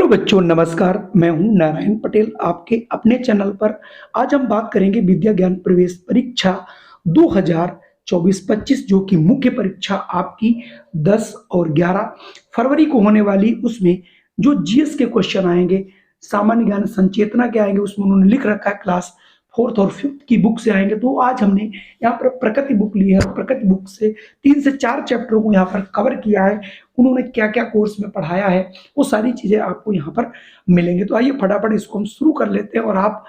Hello बच्चों, नमस्कार। मैं हूं नारायण पटेल आपके अपने चैनल पर। आज हम बात करेंगे विद्या ज्ञान प्रवेश परीक्षा 2024-25 जो कि मुख्य परीक्षा आपकी 10 और 11 फरवरी को होने वाली। उसमें जो जीएस के क्वेश्चन आएंगे, सामान्य ज्ञान संचेतना के आएंगे, उसमें उन्होंने लिख रखा है क्लास 4th और 5th की बुक से आएंगे। तो आज हमने यहाँ पर प्रकृति बुक ली है और प्रकृति बुक से 3 से 4 चैप्टरों को यहाँ पर कवर किया है। उन्होंने क्या क्या कोर्स में पढ़ाया है वो सारी चीजें आपको यहाँ पर मिलेंगे। तो आइए फटाफट इसको हम शुरू कर लेते हैं और आप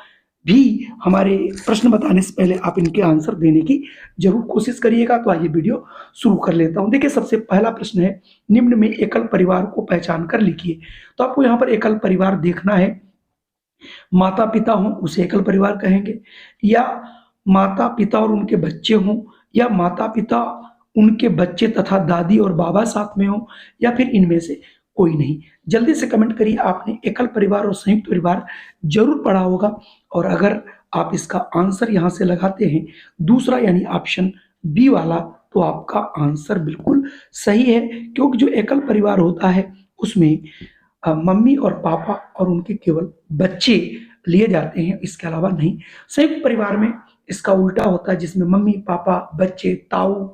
भी हमारे प्रश्न बताने से पहले आप इनके आंसर देने की जरूर कोशिश करिएगा। तो आइए वीडियो शुरू कर लेता हूं। देखिए, सबसे पहला प्रश्न है, निम्न में एकल परिवार को पहचान कर लिखिए। तो आपको यहाँ पर एकल परिवार देखना है। माता पिता हों उसे एकल परिवार कहेंगे, या माता पिता और उनके बच्चे हों, या माता पिता उनके बच्चे तथा दादी और बाबा साथ में हो, या फिर इनमें से कोई नहीं। जल्दी से कमेंट करिए, आपने एकल परिवार और संयुक्त परिवार जरूर पढ़ा होगा। और अगर आप इसका आंसर यहां से लगाते हैं दूसरा यानी ऑप्शन बी वाला, तो आपका आंसर बिल्कुल सही है। क्योंकि जो एकल परिवार होता है उसमें मम्मी और पापा और उनके केवल बच्चे लिए जाते हैं, इसके अलावा नहीं। संयुक्त परिवार में इसका उल्टा होता है, जिसमें मम्मी पापा बच्चे ताऊ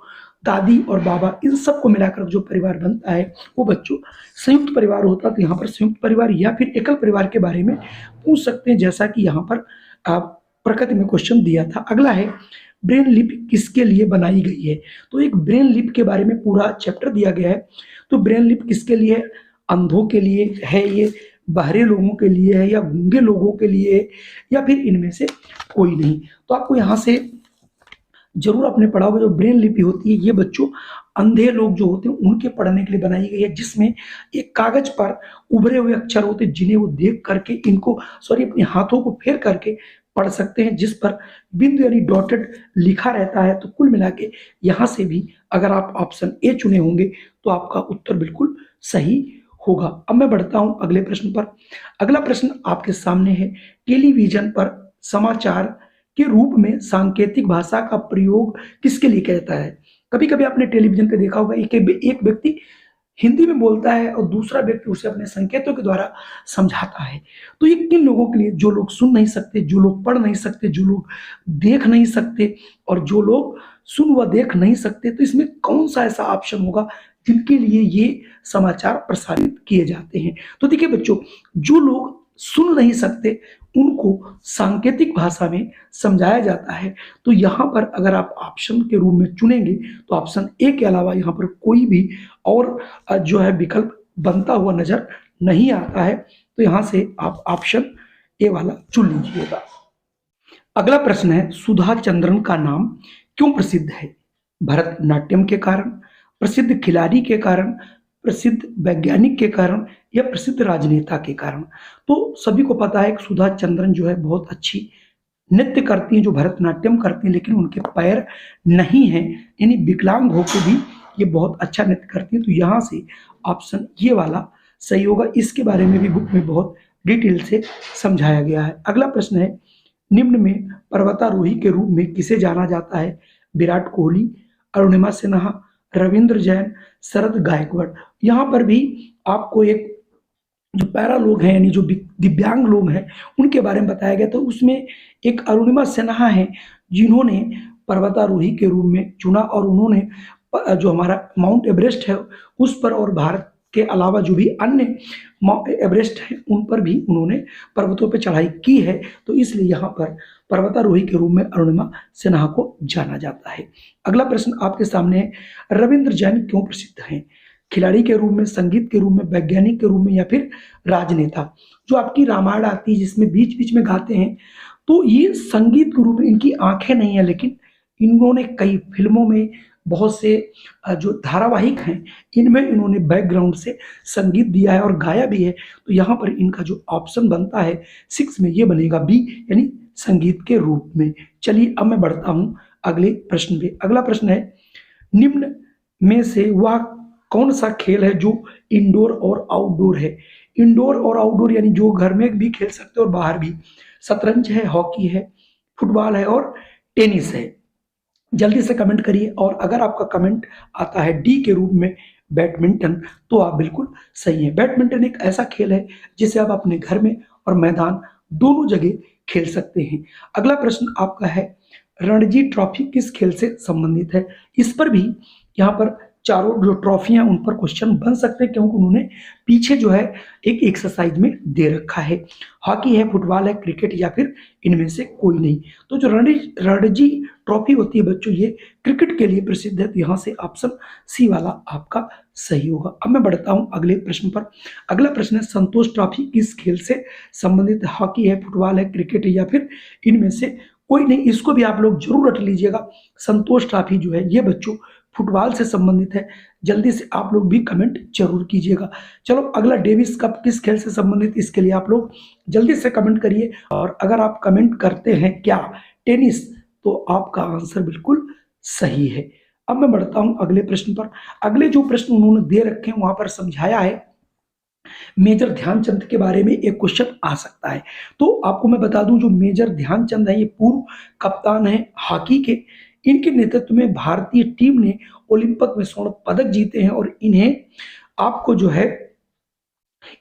दादी और बाबा इन सबको मिलाकर जो परिवार बनता है वो बच्चों संयुक्त परिवार होता है। तो यहाँ पर संयुक्त परिवार या फिर एकल परिवार के बारे में पूछ सकते हैं, जैसा कि यहाँ पर प्रकृति में क्वेश्चन दिया था। अगला है, ब्रेन लिप किसके लिए बनाई गई है। तो एक ब्रेन लिप के बारे में पूरा चैप्टर दिया गया है। तो ब्रेन लिप किसके लिए है? अंधों के लिए है, ये बहरे लोगों के लिए है, या गूंगे लोगों के लिए है, या फिर इनमें से कोई नहीं। तो आपको यहाँ से जरूर आपने पढ़ा होगा, जो ब्रेन लिपि होती है ये बच्चों अंधे लोग जो होते हैं उनके पढ़ने के लिए बनाई गई है, जिसमें एक कागज पर उभरे हुए अक्षर होते हैं जिन्हें वो देख करके अपने हाथों को फेर करके पढ़ सकते हैं, जिस पर बिंदु यानी डॉटेड लिखा रहता है। तो कुल मिला के यहाँ से भी अगर आप ऑप्शन ए चुने होंगे तो आपका उत्तर बिल्कुल सही होगा। अब मैं बढ़ता हूं अगले प्रश्न पर। अगला प्रश्न आपके सामने है, टेलीविजन पर समाचार के रूप में सांकेतिक भाषा का प्रयोग किसके लिए किया जाता है। कभी कभी आपने टेलीविजन पे देखा होगा, एक व्यक्ति हिंदी में बोलता है और दूसरा व्यक्ति उसे अपने संकेतों के द्वारा समझाता है। तो ये किन लोगों के लिए? जो लोग सुन नहीं सकते, जो लोग पढ़ नहीं सकते, जो लोग देख नहीं सकते, और जो लोग सुन व देख नहीं सकते। तो इसमें कौन सा ऐसा ऑप्शन होगा जिनके लिए ये समाचार प्रसारित किए जाते हैं? तो देखिए बच्चों, जो लोग सुन नहीं सकते उनको सांकेतिक भाषा में समझाया जाता है। तो यहाँ पर अगर आप ऑप्शन के रूप में चुनेंगे तो ऑप्शन ए के अलावा यहाँ पर कोई भी और जो है विकल्प बनता हुआ नजर नहीं आता है। तो यहाँ से आप ऑप्शन ए वाला चुन लीजिएगा। अगला प्रश्न है, सुधा चंद्रन का नाम क्यों प्रसिद्ध है? भरतनाट्यम के कारण, प्रसिद्ध खिलाड़ी के कारण, प्रसिद्ध वैज्ञानिक के कारण, या प्रसिद्ध राजनेता के कारण। तो सभी को पता है कि सुधा चंद्रन जो है बहुत अच्छी नृत्य करती हैं, जो भरतनाट्यम करती हैं, लेकिन उनके पैर नहीं हैं, यानी विकलांग होकर भी ये बहुत अच्छा नृत्य करती हैं। तो यहाँ से ऑप्शन ये वाला सही होगा। इसके बारे में भी बुक में बहुत डिटेल से समझाया गया है। अगला प्रश्न है, निम्न में पर्वतारोही के रूप में किसे जाना जाता है? विराट कोहली, अरुणिमा सिन्हा, रविंद्र जैन, शरद गायकवाड़। यहाँ पर भी आपको एक जो पैरा लोग हैं यानी जो दिव्यांग लोग हैं उनके बारे में बताया गया। तो उसमें एक अरुणिमा सिन्हा है जिन्होंने पर्वतारोही के रूप में चुना, और उन्होंने जो हमारा माउंट एवरेस्ट है उस पर और भारत के अलावा जो भी अन्य एवरेस्ट है उन पर भी उन्होंने पर्वतों पर चढ़ाई की है। तो इसलिए यहाँ पर पर्वतारोही के रूप में अरुणिमा सिन्हा को जाना जाता है। अगला प्रश्न आपके सामने है, रविंद्र जैन क्यों प्रसिद्ध हैं? खिलाड़ी के रूप में, संगीत के रूप में, वैज्ञानिक के रूप में, या फिर राजनेता? जो आपकी रामायण आती है जिसमें बीच बीच में गाते हैं, तो ये संगीत के रूप में, इनकी आंखें नहीं है लेकिन इन्होंने कई फिल्मों में, बहुत से जो धारावाहिक हैं इनमें इन्होंने बैकग्राउंड से संगीत दिया है और गाया भी है। तो यहाँ पर इनका जो ऑप्शन बनता है 6 में ये बनेगा बी, यानी संगीत के रूप में। चलिए अब मैं बढ़ता हूँ अगले प्रश्न पे। अगला प्रश्न है, निम्न में से वह कौन सा खेल है जो इंडोर और आउटडोर है? इंडोर और आउटडोर यानी जो घर में भी खेल सकते हो और बाहर भी। शतरंज है, हॉकी है, फुटबॉल है और टेनिस है। जल्दी से कमेंट करिए, और अगर आपका कमेंट आता है डी के रूप में बैडमिंटन, तो आप बिल्कुल सही हैं। बैडमिंटन एक ऐसा खेल है जिसे आप अपने घर में और मैदान दोनों जगह खेल सकते हैं। अगला प्रश्न आपका है, रणजी ट्रॉफी किस खेल से संबंधित है? इस पर भी यहाँ पर चारों जो ट्रॉफियां उन पर क्वेश्चन बन सकते हैं, क्योंकि उन्होंने पीछे जो है एक एक्सरसाइज में दे रखा है। हॉकी है, फुटबॉल है, क्रिकेट या फिर इनमें से कोई नहीं। तो जो रणजी ट्रॉफी होती है बच्चों, ये क्रिकेट के लिए प्रसिद्ध है, तो यहाँ से ऑप्शन सी वाला आपका सही होगा। अब मैं बढ़ता हूँ अगले प्रश्न पर। अगला प्रश्न है, संतोष ट्रॉफी किस खेल से संबंधित है? हॉकी है, फुटबॉल है, क्रिकेट है या फिर इनमें से कोई नहीं। इसको भी आप लोग जरूर रट लीजिएगा। संतोष ट्रॉफी जो है ये बच्चों फुटबॉल से संबंधित है। जल्दी से आप लोग भी कमेंट जरूर कीजिएगा। चलो अगला, डेविस कप किस खेल से संबंधित, इसके लिए आप लोग जल्दी से कमेंट करिए। और अगर आप कमेंट करते हैं क्या टेनिस, तो आपका आंसर बिल्कुल सही है। अब मैं बढ़ता हूं अगले प्रश्न पर। अगले जो प्रश्न उन्होंने दे रखे हैं वहां पर समझाया है, मेजर ध्यानचंद के बारे में एक क्वेश्चन आ सकता है। तो आपको मैं बता दूं, जो मेजर ध्यानचंद है ये पूर्व कप्तान है हॉकी के। इनके नेतृत्व में भारतीय टीम ने ओलंपिक में स्वर्ण पदक जीते हैं और इन्हें आपको जो है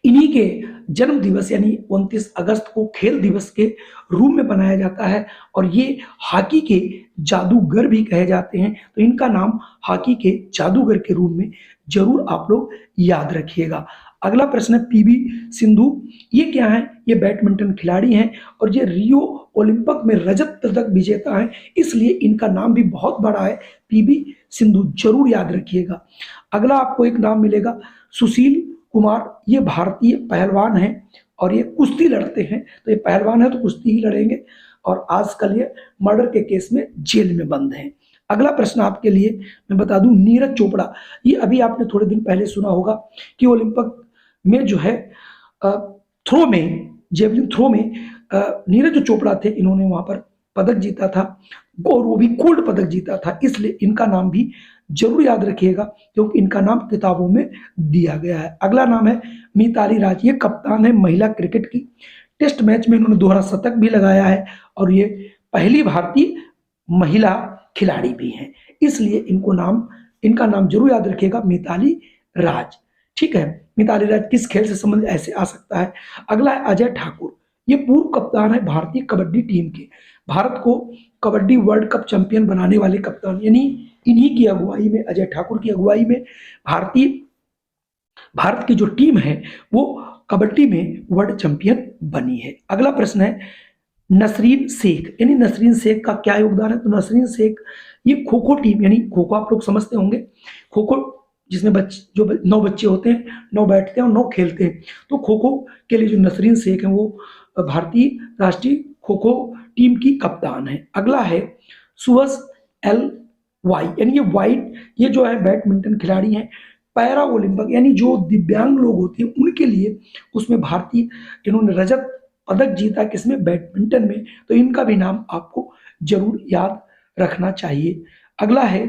इन्हीं के जन्म दिवस यानी 29 अगस्त को खेल दिवस के रूप में बनाया जाता है। और ये हॉकी के जादूगर भी कहे जाते हैं, तो इनका नाम हॉकी के जादूगर के रूप में जरूर आप लोग याद रखिएगा। अगला प्रश्न है, पीवी सिंधु ये क्या है? ये बैडमिंटन खिलाड़ी हैं और ये रियो ओलंपिक में रजत पदक विजेता है, इसलिए इनका नाम भी बहुत बड़ा है, पीवी सिंधु, जरूर याद रखिएगा। अगला आपको एक नाम मिलेगा, सुशील कुमार, ये भारतीय पहलवान हैं और ये कुश्ती लड़ते हैं। तो ये पहलवान है तो कुश्ती ही लड़ेंगे और आजकल ये मर्डर के केस में जेल में बंद हैं। अगला प्रश्न आपके लिए मैं बता दूं, नीरज चोपड़ा, ये अभी आपने थोड़े दिन पहले सुना होगा कि ओलंपिक में जो है थ्रो में, जेवलिन थ्रो में नीरज चोपड़ा थे, इन्होंने वहां पर पदक जीता था और वो भी गोल्ड पदक जीता था, इसलिए इनका नाम भी जरूर याद रखिएगा क्योंकि इनका नाम किताबों में दिया गया है। अगला नाम है मिताली राज, ये कप्तान है महिला क्रिकेट की। टेस्ट मैच में इन्होंने दोहरा शतक भी लगाया है और ये पहली भारतीय महिला खिलाड़ी भी हैं, इसलिए इनका नाम जरूर याद रखिएगा, मिताली राज। ठीक है, मिताली राज किस खेल से संबंधित, ऐसे आ सकता है। अगला है अजय ठाकुर, ये पूर्व कप्तान है भारतीय कबड्डी टीम के। भारत को कबड्डी वर्ल्ड कप चैंपियन बनाने वाले कप्तान, यानी इन्हीं की अगुवाई में, अजय ठाकुर की अगुवाई में भारत की जो टीम है वो कबड्डी में वर्ल्ड चैंपियन बनी है। अगला प्रश्न है, नसरीन शेख, यानी नसरीन शेख का क्या योगदान है? तो नसरीन शेख ये खो खो टीम, यानी खो खो आप लोग समझते होंगे, खो खो जिसमें जो 9 बच्चे होते हैं, 9 बैठते हैं और 9 खेलते हैं, तो खो खो के लिए जो नसरीन शेख है वो भारतीय राष्ट्रीय खो खो टीम की कप्तान है। अगला है सुहस एल वाई, यानी ये वाइट, ये जो है बैडमिंटन खिलाड़ी हैं। पैरा ओलंपिक, यानी जो दिव्यांग लोग होते हैं उनके लिए, उसमें भारतीय इन्होंने रजत पदक जीता, किसमें? बैडमिंटन में, तो इनका भी नाम आपको जरूर याद रखना चाहिए। अगला है,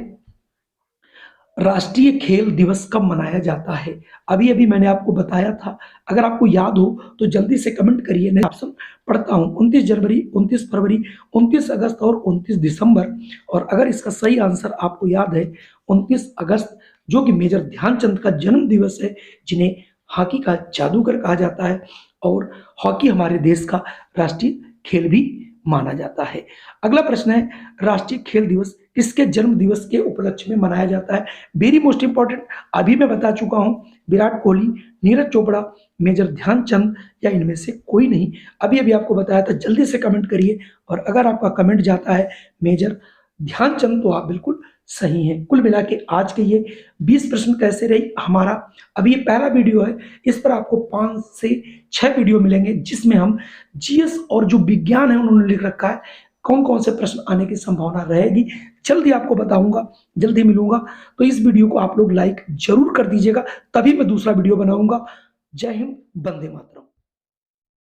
राष्ट्रीय खेल दिवस कब मनाया जाता है? अभी अभी मैंने आपको बताया था, अगर आपको याद हो तो जल्दी से कमेंट करिए। मैं ऑप्शन पढ़ता हूं, 29 जनवरी, 29 फरवरी, 29 अगस्त और 29 दिसंबर। और अगर इसका सही आंसर आपको याद है 29 अगस्त, जो कि मेजर ध्यानचंद का जन्म दिवस है, जिन्हें हॉकी का जादूगर कहा जाता है और हॉकी हमारे देश का राष्ट्रीय खेल भी माना जाता है। अगला प्रश्न है, राष्ट्रीय खेल दिवस किसके जन्म दिवस के उपलक्ष्य में मनाया जाता है? वेरी मोस्ट इंपॉर्टेंट, अभी मैं बता चुका हूं, विराट कोहली, नीरज चोपड़ा, मेजर ध्यानचंद या इनमें से कोई नहीं। अभी अभी आपको बताया था, जल्दी से कमेंट करिए। और अगर आपका कमेंट जाता है मेजर ध्यानचंद, तो आप बिल्कुल सही हैं। कुल मिला के आज के ये 20 प्रश्न कैसे रही हमारा, अभी ये पहला वीडियो है, इस पर आपको 5 से 6 वीडियो मिलेंगे जिसमें हम जीएस और जो विज्ञान है उन्होंने लिख रखा है, कौन कौन से प्रश्न आने की संभावना रहेगी, जल्दी आपको बताऊंगा, जल्दी मिलूंगा। तो इस वीडियो को आप लोग लाइक जरूर कर दीजिएगा, तभी मैं दूसरा वीडियो बनाऊंगा। जय हिंद, वंदे मातरम।